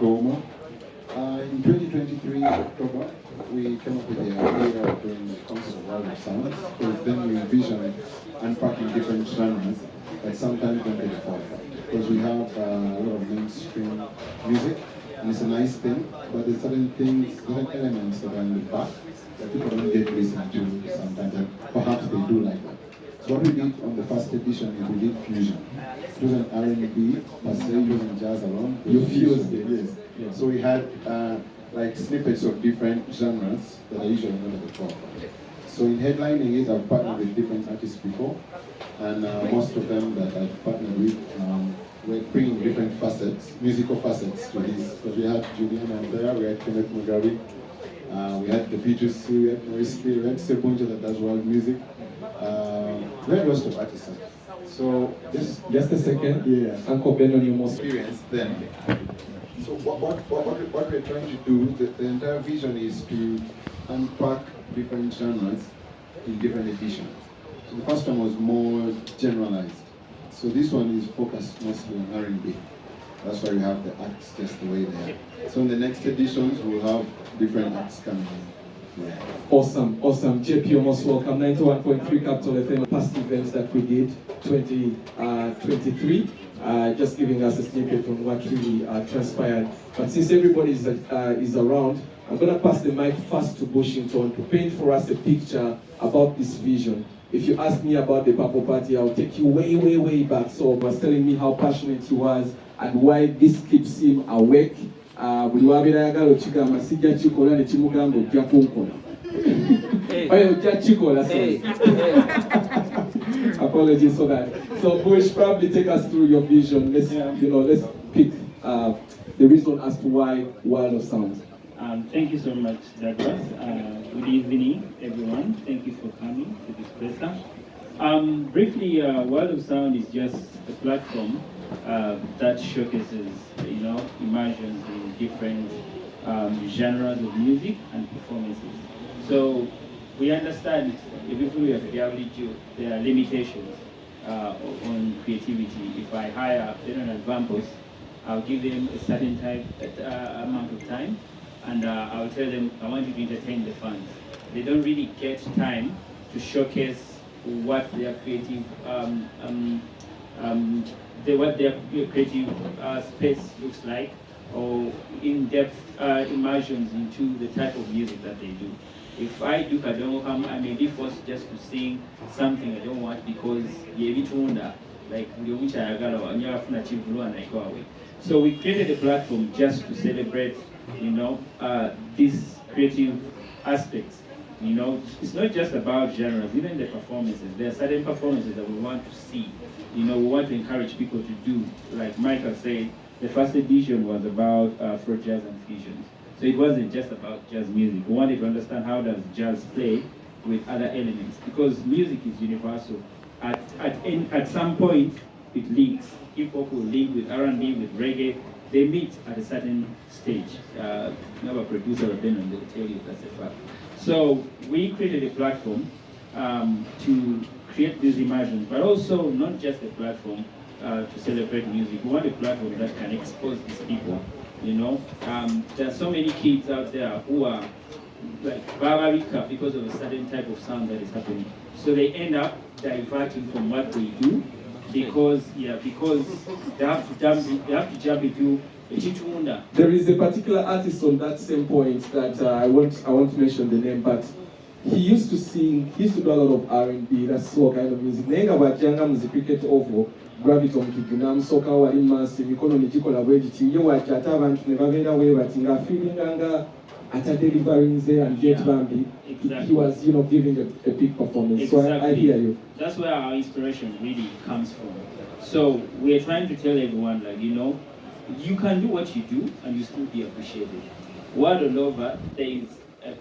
Goma. In 2023 October, we came up with the idea of doing the concert of World of Sounds, because then we envision unpacking different genres that sometimes don't get forefront. Because we have a lot of mainstream music, and it's a nice thing, but there's certain things, certain elements that are in the back that people don't get listened to sometimes, and perhaps they do like that. So what we did on the first edition is we did fusion. It was an R&B, per se, using jazz alone. You fused it. Yes. Yeah. So we had like snippets of different genres that are usually not at the forefront. So in headlining it, I've partnered with different artists before, and most of them that I've partnered with, we're bringing different facets, musical facets to this. Because we had Julian out there, we had Kenneth Mugabe, we had the Beatles, we had Maurice, we had Sebunja that does world music. We had lots of artists. So just a second. Yeah. Uncle Ben on your most experience then. So what we're trying to do, the entire vision is to unpack different genres in different editions. So the first one was more generalized. So this one is focused mostly on R&B. That's why we have the acts just the way they are. So in the next editions, we'll have different acts coming in. Yeah. Awesome. JP, you're most welcome. 91.3 Capital FM, past events that we did, 2023. Just giving us a snippet on what really transpired. But since everybody is around, I'm going to pass the mic first to Bushington to paint for us a picture about this vision. If you ask me about the Purple Party, I'll take you way, way, way back. So he was telling me how passionate he was and why this keeps him awake. Apologies for that. So Bush, probably take us through your vision. Let's pick the reason as to why World of Sound. Thank you so much, Douglas. Good evening, everyone. Thank you for coming to this place. Briefly, World of Sound is just a platform that showcases, immersions in different genres of music and performances. So we understand, briefly, there are limitations on creativity. If I hire examples, I'll give them a certain amount of time, and I'll tell them, I want you to entertain the fans. They don't really get time to showcase what their creative space looks like, or in-depth immersions into the type of music that they do. If I do Kadongo, I may be forced just to sing something I don't want because so we created a platform just to celebrate, these creative aspects. It's not just about genres, even the performances. There are certain performances that we want to see. We want to encourage people to do. Like Michael said, the first edition was about Afro jazz and fusions. So it wasn't just about jazz music. We wanted to understand how does jazz play with other elements, because music is universal. At some point, it links. Hip hop will link with R&B, with reggae. They meet at a certain stage. Another producer of them, and they'll tell you that's a fact. So we created a platform to create these immersions, but also not just a platform to celebrate music. We want a platform that can expose these people. There are so many kids out there who are like Babarika because of a certain type of sound that is happening. So they end up diverting from what they do because they have to jump into a chitunda. There is a particular artist on that same point that I won't mention the name, but he used to do a lot of R&B, that's all kind of music. Nenga wajanga muzipikete ovo Graviton kiguna msoka wali masi mikono nijikola bwegiti ye wachata abantu ne babera we batinga feeling anga ata delivering there and get bambi. Exactly. He was giving a big performance. Exactly. So I hear you. That's where our inspiration really comes from. So we're trying to tell everyone, you can do what you do and you still be appreciated. World all over, there is there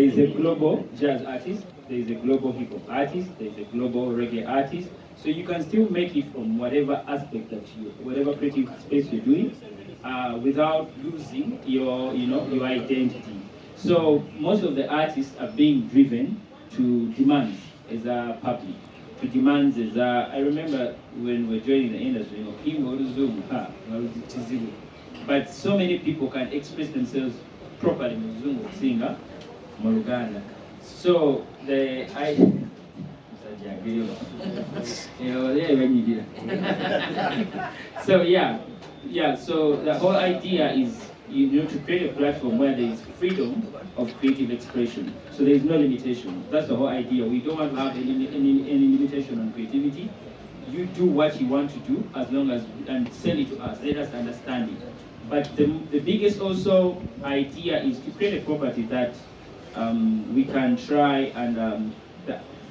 is a global jazz artist, there is a global hip hop artist, there is a global reggae artist. So you can still make it from whatever aspect whatever creative space you're doing, without losing your identity. So most of the artists are being driven to demands as a public. To demands as I remember when we were joining the industry, Muzungu, but so many people can express themselves properly Muzungu singer Muluganda. So the so so the whole idea is to create a platform where there is freedom of creative expression. So there is no limitation. That's the whole idea. We don't want to have any limitation on creativity. You do what you want to do as long as, and send it to us. Let us understand it. But the biggest also idea is to create a property that we can try and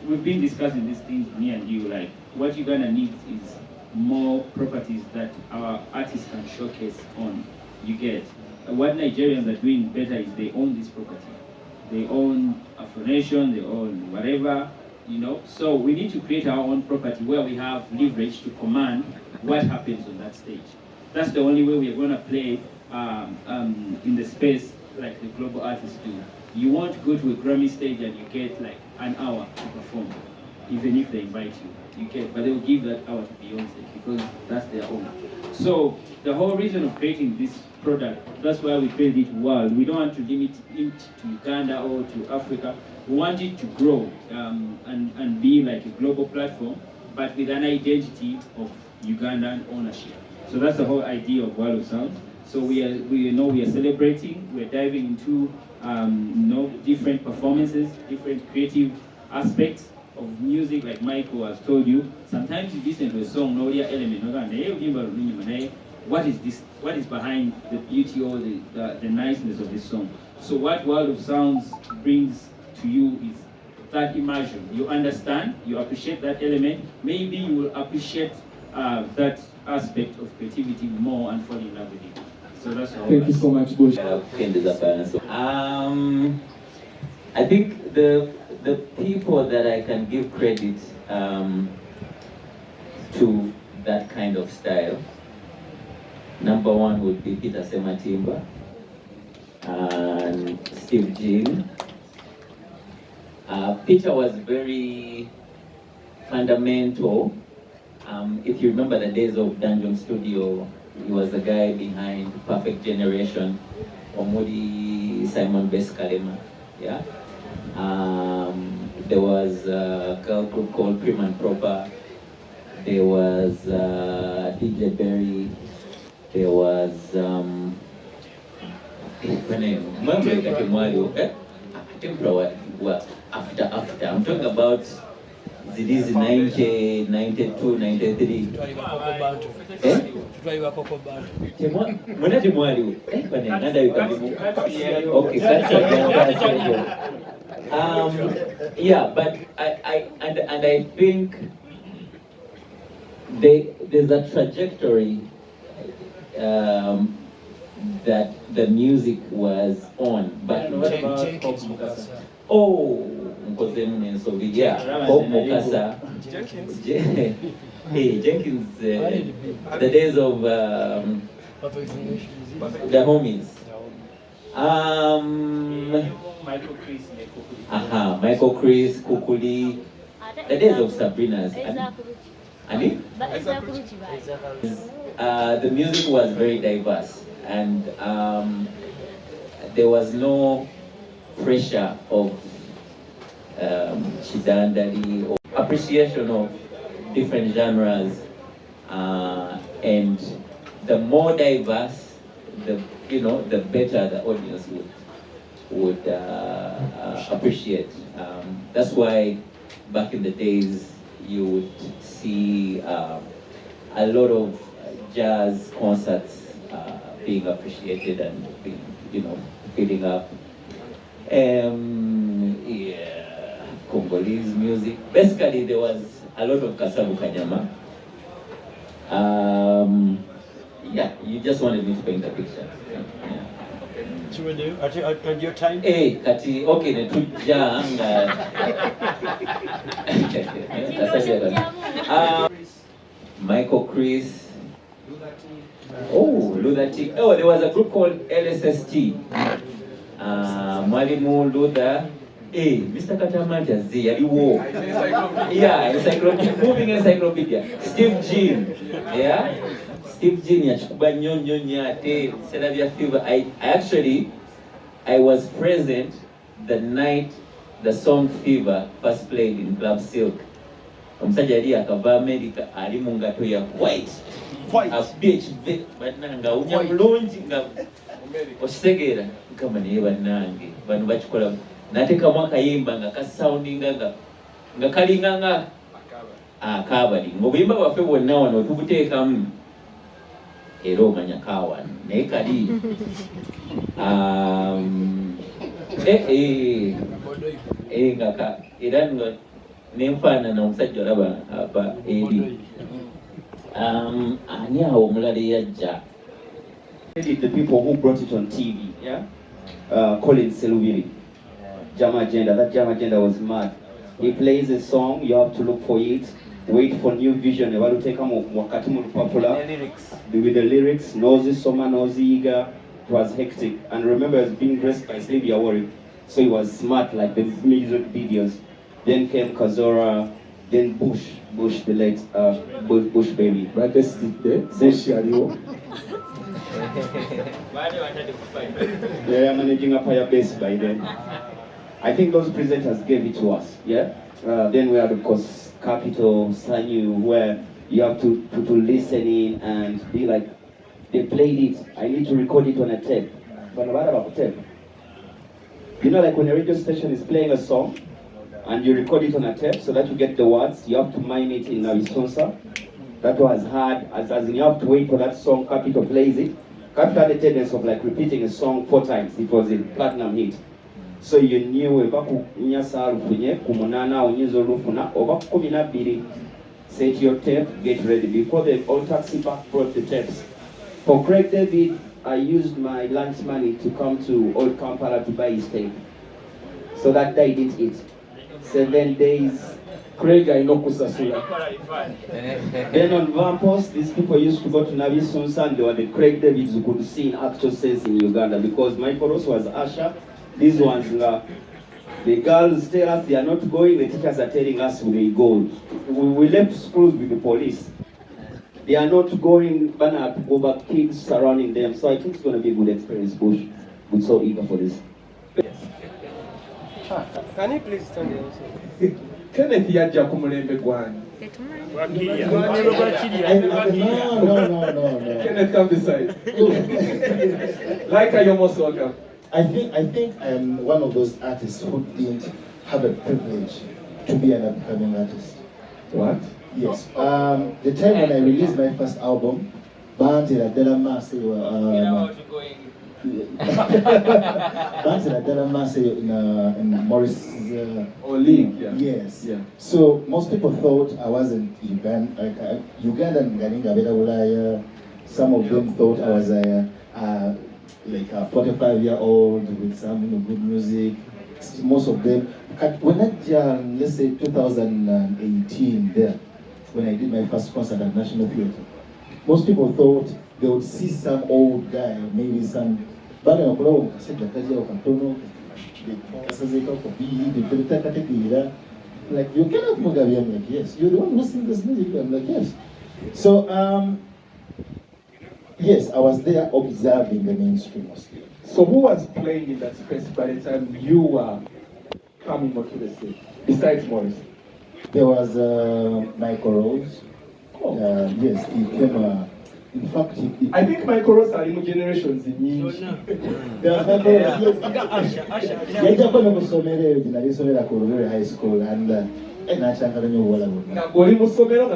we've been discussing these things, me and you, like what you're gonna need is more properties that our artists can showcase on. You get what Nigerians are doing better is they own this property. They own Afro Nation, they own whatever, So we need to create our own property where we have leverage to command what happens on that stage. That's the only way we're gonna play in the space like the global artists do. You won't go to a Grammy stage and you get like an hour to perform, even if they invite you. You get, but they will give that hour to Beyonce because that's their own. So the whole reason of creating this product, that's why we created it world. We don't want to limit it to Uganda or to Africa. We want it to grow and be like a global platform, but with an identity of Ugandan ownership. So that's the whole idea of World of Sound. So we are celebrating. We're diving into different performances, different creative aspects of music. Like Michael has told you, sometimes you listen to a song, no real element, what is this? What is behind the beauty or the niceness of this song? So what World of Sounds brings to you is that immersion. You understand, you appreciate that element. Maybe you will appreciate that aspect of creativity more and fall in love with it. So that's all. Thank you so much, Bush. I think the people that I can give credit to that kind of style, number one would be Peter Sematimba and Steve Jean. Peter was very fundamental. If you remember the days of Dungeon Studio, he was the guy behind Perfect Generation, Omudi Simon Best Kalema. Yeah. There was a girl group called Prim and Proper. There was DJ Berry. There was after. I'm talking about Zidizi 90, 92, 93. Yeah, but I think there's a trajectory that the music was on, but Bob Mukasa, Jenkins, the days of the homies. Michael Chris, Kukuli, the days of Sabrina's. The music was very diverse, and there was no pressure of Chidandali or appreciation of different genres, and the more diverse, the better the audience would appreciate. That's why back in the days you would see a lot of jazz concerts being appreciated and being, filling up. Congolese music. Basically, there was a lot of Kasavu Kanyama. Yeah, you just wanted me to paint the picture. Yeah. So we do at your time. Hey, Kati, okay, the two Michael Chris. Oh, Lunatic. Oh, there was a group called LSST. Mwalimu Luther. Hey, Mr. Katamanta Z, yeah, encyclopedia, moving encyclopedia. Steve Jean, yeah. Steve Junior chikuba nnyo ate biseera Fever. I was present the night the song Fever first played in Club Silk. Omusajja yali akava America ali mu ngato ya white. A PhD bannanga unya mulungi nga osegera kama naye bannange bano bakikola nateekamu akayimba nga kasoundinga nga kalinga nga akabali ng'obuyimba bwaffe bwonna wano tubuteekamu era omanya kaawano naye kali nga era nenfaanana omusajja olaba aba eri ani awo omulala eyajja. The people who brought it on TV, yeah? Colin Seluviri, Jama Agenda. That Jama Agenda was mad. He plays a song, you have to look for it, wait for new vision. Evalu take wakati mu popular with the lyrics. Nozi Soma, Nozi Iga. It was hectic. And remember, he was being dressed by Sylvia Warwick, so he was smart like the music videos. Then came Kazora, then Bush the late Bush baby. But this is Bush Yario. They are managing a fire base by then. I think those presenters gave it to us, yeah? Then we had, of course, Capital, Sanyu, where you have to listen in and be like, they played it, I need to record it on a tape. But what about tape? You know, like when a radio station is playing a song, and you record it on a tape so that you get the words, you have to mime it in Navisonsa. That was hard, as in you have to wait for that song, Capital plays it. Capital had a tendency of like repeating a song 4 times. It was a platinum hit. So you knew set your tape, get ready. Before the old taxi back brought the tapes. For Craig David, I used my lunch money to come to Old Kampala to buy his tape. So that day didn't eat. 7 days. Craig, I know Kusasula. Then on Vampos, these people used to go to Navi Sunsa and they were the Craig Davids who could sing actual sense in Uganda because Michael Ross was Asha. These ones, the girls tell us they are not going, the teachers are telling us we go. We left schools with the police. They are not going, banner to go back, kids surrounding them. So I think it's going to be a good experience, Bush. We're so eager for this. Can you please stand here also? Kenneth yajja ku mulembe gwanyu. No. Kenneth, come this side. Like you're most welcome. I think I'm one of those artists who didn't have a privilege to be an upcoming artist. What? Yes. The time when I released my first album, Bantila Dela Masi in Morris League, yeah. Yes. Yeah. So most people thought I wasn't Ugandan Ganinga Bedawulaya. Some of them thought I was like a 45-year-old with some good music. Most of them. When I let's say 2018 there, when I did my first concert at National Theatre, most people thought they would see some old guy, maybe some like, you cannot Mugabe. I'm like, yes. You're the one who sings this music. I'm like, yes. So yes, I was there observing the mainstream mostly. So who was playing in that space by the time you were coming onto the stage, besides Morris? There was Michael Rose. Yes, he came. In fact, I think Michael Rose are in generations in English. There was Michael Rose. Yes. Very high school and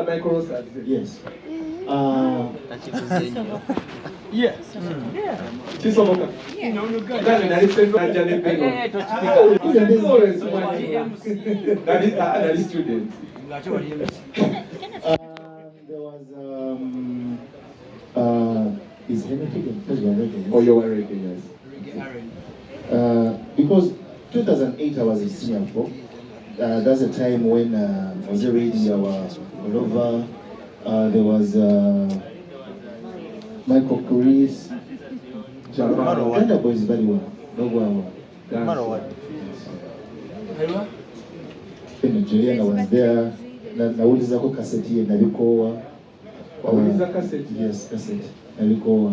Michael Rose. Yes. Yes. Chisomoka. That is student. There was is Henry Higgins? Oh, you were reggae, yes. Because 2008 I was a senior folk. That's a time when I was reading our Olova. There was Michael Chris. Uganda boys very well. Juliana was there. Naulizako kaseti nalikoa. Wauliza cassette. Yes, cassette. Nalikuwa.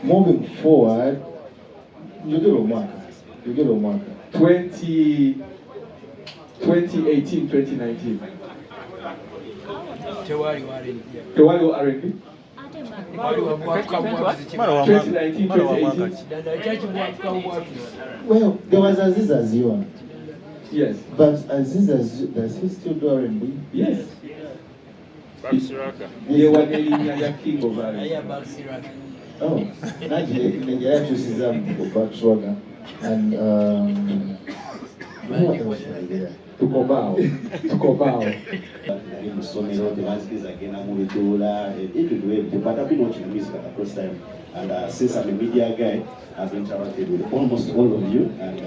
Moving forward, you get a mark. 2018, 2019. Tewali wali. Tewali wa R&B? 2019, 2018. Well, there was Aziz Aziwa. Yes. But Aziz Aziwa, does he still do R&B? Yes. Ye wangelinya king of R&B. Oh, actually, Yafuse is Backswagger. And what else was there? Tukobao. Nali musomero tebanzikiza agenda mu bituula but I've been watching music at the first time, and since I'm a media guy, I've interacted with almost all of you, and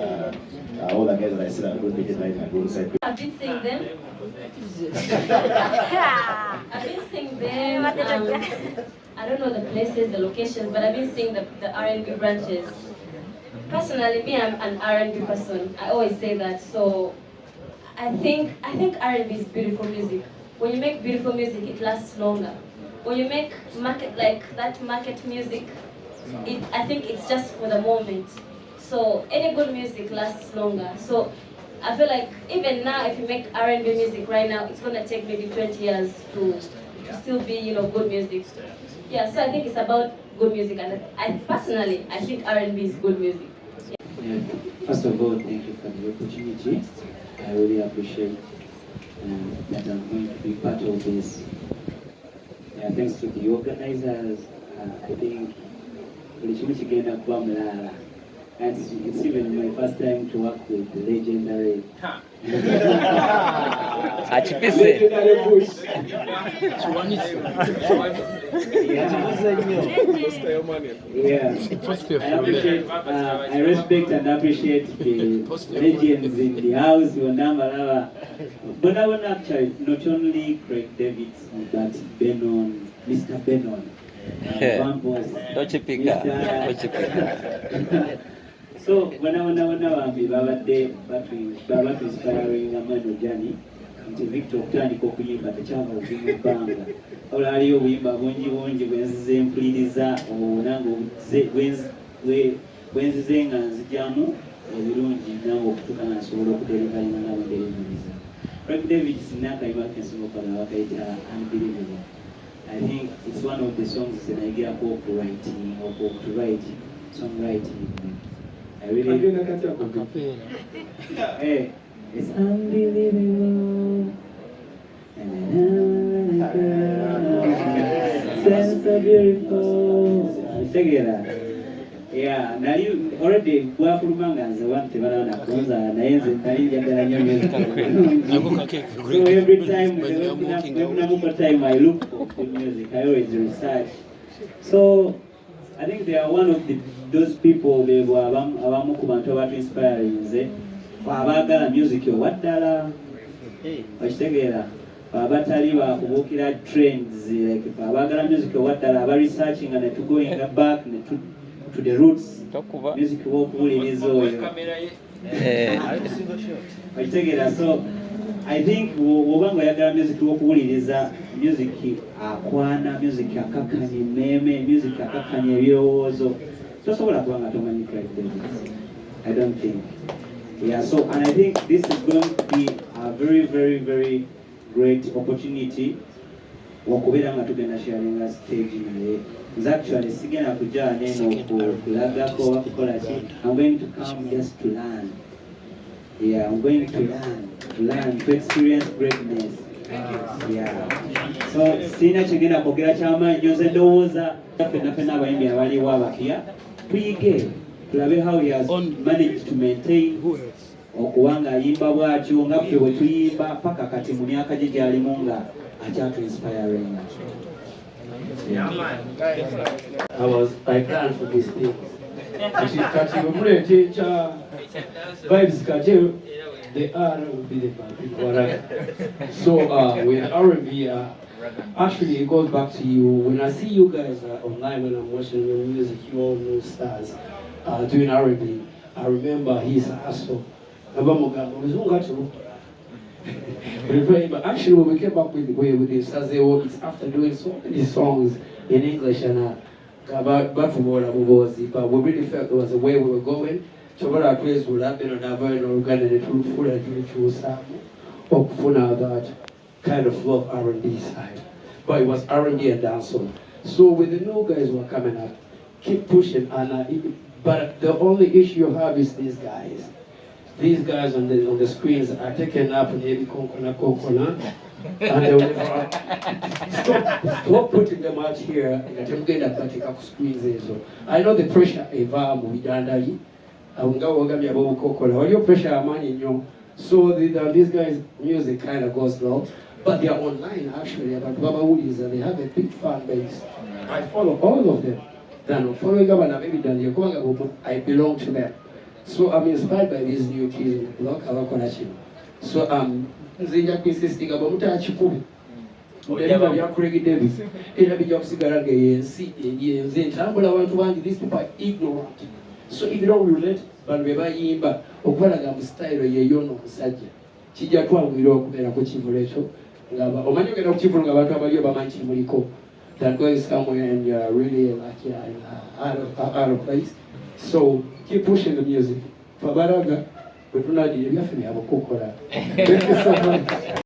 all the guys that I said are going to be headlining at one side. I've been seeing them. I don't know the places, the locations, but I've been seeing the R&B branches. Personally, me, I'm an R&B person. I always say that. So I think R&B is beautiful music. When you make beautiful music, it lasts longer. When you make market music, I think it's just for the moment. So any good music lasts longer. So I feel like even now, if you make R&B music right now, it's gonna take maybe 20 years to still be, good music. Yeah, so I think it's about good music, and I personally think R&B is good music. Yeah. First of all, thank you for the opportunity. I really appreciate that I'm going to be part of this. Yeah, thanks to the organizers. I think and it's even my first time to work with the legendary. Legendary Bush. Yeah. I respect and appreciate the legends in the house. But I want to actually not only Craig Davids, but Benon, Mr. Benon. So when I inspiring Amano Jani, nti Victor okutandika okuyimba tekyava okuyimbanga wabula aliyo obuyimba bungi bwenzize mpuliriza nange bwenzize nga nzigyamu ebirungi nange okutuuka nga nsobola okuderivalinga nga bwenderivaliza. Craig David sinakayimba kensobola bakayita Unbelievable. I think it's one of the songs that I get up writing or to write songwriting. I really hey, it's unbelievable. So beautiful. Check it out. Yeah, now you already go for mangas. I want to run a closer and I so every time, I look for music, I always research. So I think they are one of those people they were inspiring. Fabagala music yo waddala. Okitegeera abatali bakubukira trends like fabagala music yo waddala aba researching and to going back to the roots. Music wokuwuliriza oyo. Okitegeera so I think wobanga oyagala music wokuwuliriza music akwana music akakanya meme music akakanya ebirowoozo tosobola kubanga tomanyi Craig David. I don't think. Yeah, so and I think this is going to be a very, very, very great opportunity. Wakubera nga tugenda sharing a stage naye. It's actually sigena kujja neno kulagako wakolaki. I'm going to come just to learn. Yeah, I'm going to learn, to experience greatness. Yeah. So sina kigenda kwogera kyamaanyi nze ndowooza fenna abayimbi abaliwo abakiya tuyige. Tulabe how he has managed to maintain okuwanga ayimba bwatyo nga ffe bwe tuyimba paka kati mu myaka gye gyalimu nga akyatu inspiring. I planned for this thing. Kati bwemuleete kya vibes kati The R will be the Alright. So with R&B, actually it goes back to you. When I see you guys online, when I'm watching your music, you all know stars doing R&B. I remember his hustle. But actually, when we came up with this, as they were, it's after doing so many songs in English and but we really felt there was a way we were going. So what our praise would have been on our very organic food and choose or that kind of love R&B side. But it was R&B and dancehall. So with the new guys who are coming up, keep pushing. And but the only issue you have is these guys. These guys on the screens are taking up maybe kokona, and they will never stop putting them out here. I know the pressure evamu vidandali. All your pressure money, so these guys' music kind of goes low, but they are online actually. But Baba Woodies, and they have a big fan base. I follow all of them. Then following up and maybe I belong to them. So I'm inspired by these new kids in the block. So nzija insisting about mutachikubi. Davis. These people are ignorant. So if you don't relate, but we buy yimba okwalaga mu style ye yono musajja. Kijja twangwira okubeera ku kivulecho. Ngaba omanyi ogenda ku kivulu nga abantu abaliyo bamanyi muliko. That going somewhere and you're really like out of place. So keep pushing the music. Fabaraga, but we're not doing anything. Thank you so much.